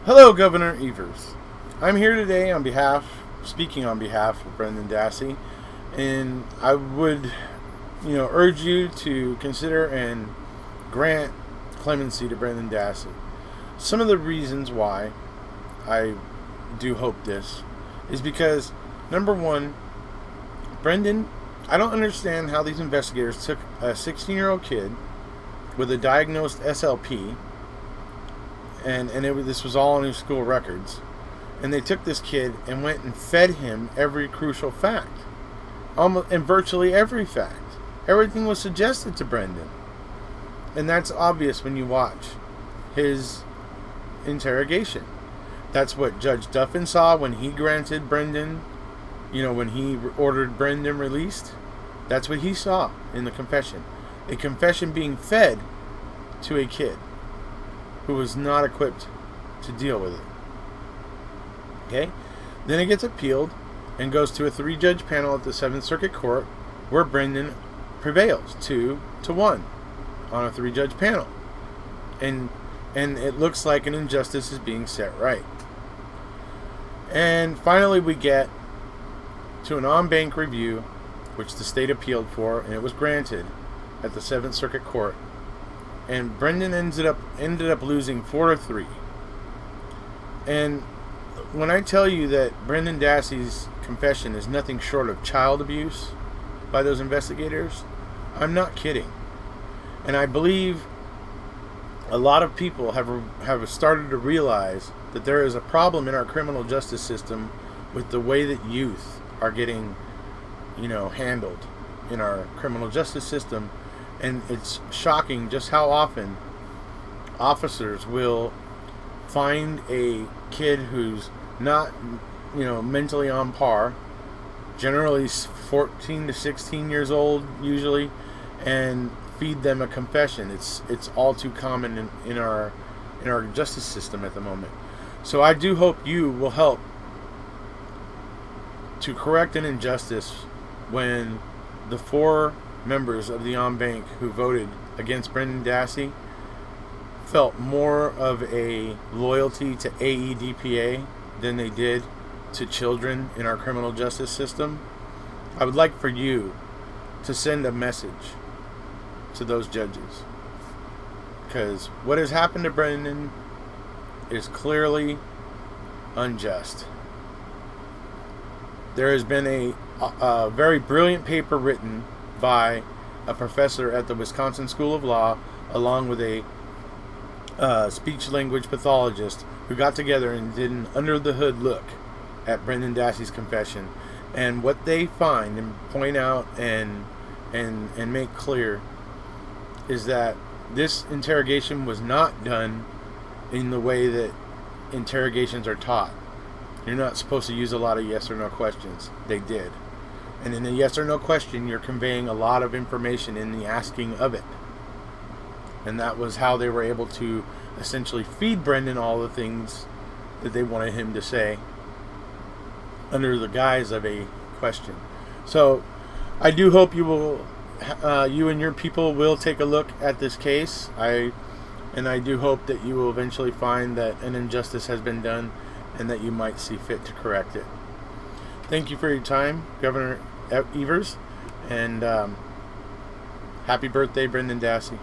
Hello, Governor Evers. I'm here today speaking on behalf of Brendan Dassey, and I would, urge you to consider and grant clemency to Brendan Dassey. Some of the reasons why I do hope this is because, number one, Brendan, I don't understand how these investigators took a 16-year-old kid with a diagnosed SLP, and this was all on his school records, and they took this kid and went and fed him every crucial fact, almost and virtually every fact. Everything was suggested to Brendan, and that's obvious when you watch his interrogation. That's what Judge Duffin saw when he granted Brendan, when he ordered Brendan released. That's what he saw in the confession. A confession being fed to a kid who was not equipped to deal with it. Okay? Then it gets appealed and goes to a 3-judge panel at the 7th Circuit Court where Brendan prevails 2-1 on a 3-judge panel. And it looks like an injustice is being set right. And finally we get to an en banc review, which the state appealed for, and it was granted at the 7th Circuit Court. And Brendan ended up losing 4-3. And when I tell you that Brendan Dassey's confession is nothing short of child abuse by those investigators, I'm not kidding. And I believe a lot of people have started to realize that there is a problem in our criminal justice system with the way that youth are getting, handled in our criminal justice system. And it's shocking just how often officers will find a kid who's not, mentally on par, generally 14 to 16 years old usually, and feed them a confession. It's all too common in our justice system at the moment. So I do hope you will help to correct an injustice when the 4 members of the en banc who voted against Brendan Dassey felt more of a loyalty to AEDPA than they did to children in our criminal justice system. I would like for you to send a message to those judges, because what has happened to Brendan is clearly unjust. There has been a very brilliant paper written by a professor at the Wisconsin School of Law, along with a speech-language pathologist, who got together and did an under-the-hood look at Brendan Dassey's confession. And what they find and point out and make clear is that this interrogation was not done in the way that interrogations are taught. You're not supposed to use a lot of yes or no questions. They did. And in a yes or no question, you're conveying a lot of information in the asking of it. And that was how they were able to essentially feed Brendan all the things that they wanted him to say under the guise of a question. So I do hope you and your people will take a look at this case. I do hope that you will eventually find that an injustice has been done and that you might see fit to correct it. Thank you for your time, Governor Evers, and happy birthday, Brendan Dassey.